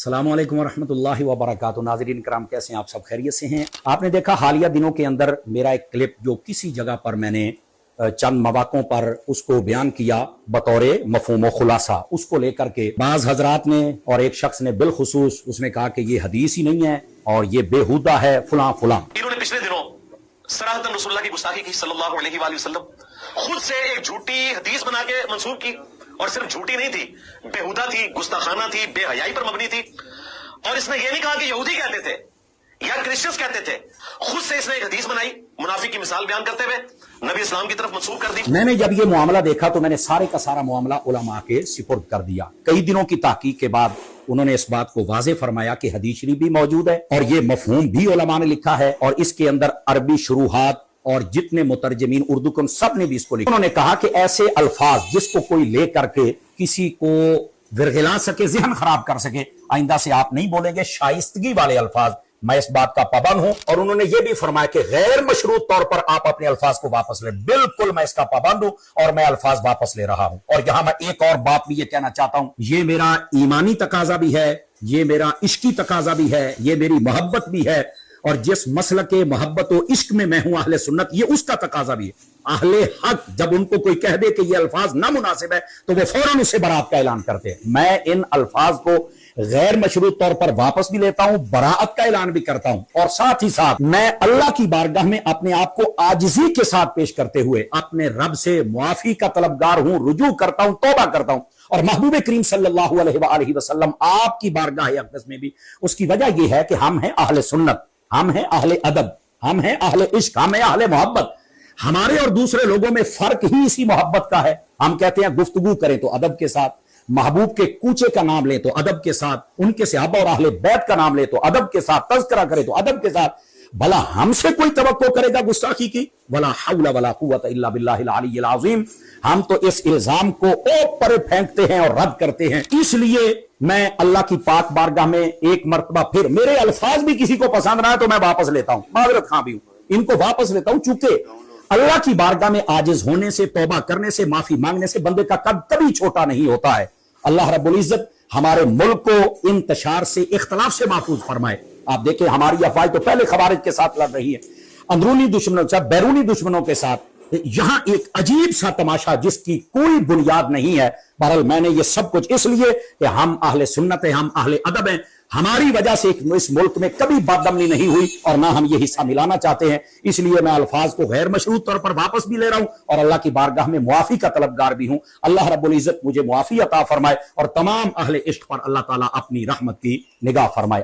السلام علیکم ورحمۃ وبرکاتہ۔ ناظرین کرام، کیسے ہیں آپ؟ سب خیریت سے ہیں؟ آپ نے دیکھا حالیہ دنوں کے اندر میرا ایک کلپ جو کسی جگہ پر میں نے چند مواقعوں پر اس کو بیان کیا بطور مفہوم و خلاصہ، اس کو لے کر کے بعض حضرات نے اور ایک شخص نے بالخصوص اس نے کہا کہ یہ حدیث ہی نہیں ہے اور یہ بےہودہ ہے فلاں فلاں۔ انہوں نے پچھلے دنوں صراحتاً رسول اللہ کی گستاخی کی صلی اللہ علیہ وآلہ وسلم، خود سے ایک جھوٹی حدیث بنا کے منسوب کی، اور صرف جھوٹی نہیں تھی، بےہودہ تھی، گستاخانہ تھی، بے حیائی پر مبنی تھی۔ اور اس نے یہ نہیں کہا کہ یہودی کہتے تھے یا کرسچنز کہتے تھے، خود سے اس نے ایک حدیث بنائی منافق کی مثال بیان کرتے ہوئے نبی اسلام کی طرف منسوب کر دی۔ میں نے جب یہ معاملہ دیکھا تو میں نے سارے کا سارا معاملہ علماء کے سپرد کر دیا۔ کئی دنوں کی تحقیق کے بعد انہوں نے اس بات کو واضح فرمایا کہ حدیث شریف بھی موجود ہے اور یہ مفہوم بھی علماء نے لکھا ہے، اور اس کے اندر عربی شروحات اور جتنے مترجمین اردو کے سب نے بھی اس کو لکھا۔ انہوں نے کہا کہ ایسے الفاظ جس کو کوئی لے کر کے کسی کو ورغلا سکے، ذہن خراب کر سکے، آئندہ سے آپ نہیں بولیں گے شائستگی والے الفاظ۔ میں اس بات کا پابند ہوں، اور انہوں نے یہ بھی فرمایا کہ غیر مشروط طور پر آپ اپنے الفاظ کو واپس لیں۔ بالکل میں اس کا پابند ہوں اور میں الفاظ واپس لے رہا ہوں۔ اور یہاں میں ایک اور بات بھی یہ کہنا چاہتا ہوں، یہ میرا ایمانی تقاضا بھی ہے، یہ میرا عشقی تقاضا بھی ہے، یہ میری محبت بھی ہے، اور جس مسلک محبت و عشق میں ہوں اہل سنت، یہ اس کا تقاضا بھی ہے۔ اہل حق جب ان کو کوئی کہہ دے کہ یہ الفاظ نامناسب ہے تو وہ فوراً اس سے برات کا اعلان کرتے ہیں۔ میں ان الفاظ کو غیر مشروط طور پر واپس بھی لیتا ہوں، براءت کا اعلان بھی کرتا ہوں، اور ساتھ ہی ساتھ میں اللہ کی بارگاہ میں اپنے آپ کو عاجزی کے ساتھ پیش کرتے ہوئے اپنے رب سے معافی کا طلبگار ہوں، رجوع کرتا ہوں، توبہ کرتا ہوں۔ اور محبوب کریم صلی اللہ علیہ وآلہ وسلم آپ کی بارگاہ اقدس میں بھی اس کی وجہ یہ ہے کہ ہم ہیں اہل سنت، ہم ہیں اہل ادب، ہم ہیں اہل عشق، ہم ہیں اہل محبت۔ ہمارے اور دوسرے لوگوں میں فرق ہی اسی محبت کا ہے۔ ہم کہتے ہیں گفتگو کریں تو ادب کے ساتھ، محبوب کے کوچے کا نام لیں تو ادب کے ساتھ، ان کے صحابہ اور اہل بیت کا نام لیں تو ادب کے ساتھ، تذکرہ کریں تو ادب کے ساتھ۔ بھلا ہم سے کوئی توقع کرے گا گستاخی کی؟ ولا حول ولا قوت الا باللہ العلی العظیم۔ ہم تو اس الزام کو اوپر پھینکتے ہیں اور رد کرتے ہیں۔ اس لیے میں اللہ کی پاک بارگاہ میں ایک مرتبہ پھر، میرے الفاظ بھی کسی کو پسند نہ آئے تو میں واپس لیتا ہوں، معذرت خواہ بھی ہوں، ان کو واپس لیتا ہوں، چونکہ اللہ کی بارگاہ میں عاجز ہونے سے، توبہ کرنے سے، معافی مانگنے سے بندے کا قد کبھی چھوٹا نہیں ہوتا ہے۔ اللہ رب العزت ہمارے ملک کو انتشار سے، اختلاف سے محفوظ فرمائے۔ آپ دیکھیں ہماری افواج تو پہلے خوارج کے ساتھ لڑ رہی ہے، اندرونی دشمنوں سے، بیرونی دشمنوں کے ساتھ۔ یہاں ایک عجیب سا تماشا جس کی کوئی بنیاد نہیں ہے۔ بہرحال میں نے یہ سب کچھ اس لیے کہ ہم اہل سنت ہیں، ہم اہل ادب ہیں، ہماری وجہ سے اس ملک میں کبھی بدامنی نہیں ہوئی اور نہ ہم یہ حصہ ملانا چاہتے ہیں۔ اس لیے میں الفاظ کو غیر مشروط طور پر واپس بھی لے رہا ہوں اور اللہ کی بارگاہ میں معافی کا طلبگار بھی ہوں۔ اللہ رب العزت مجھے معافی عطا فرمائے اور تمام اہل عشق پر اللہ تعالیٰ اپنی رحمت کی نگاہ فرمائے۔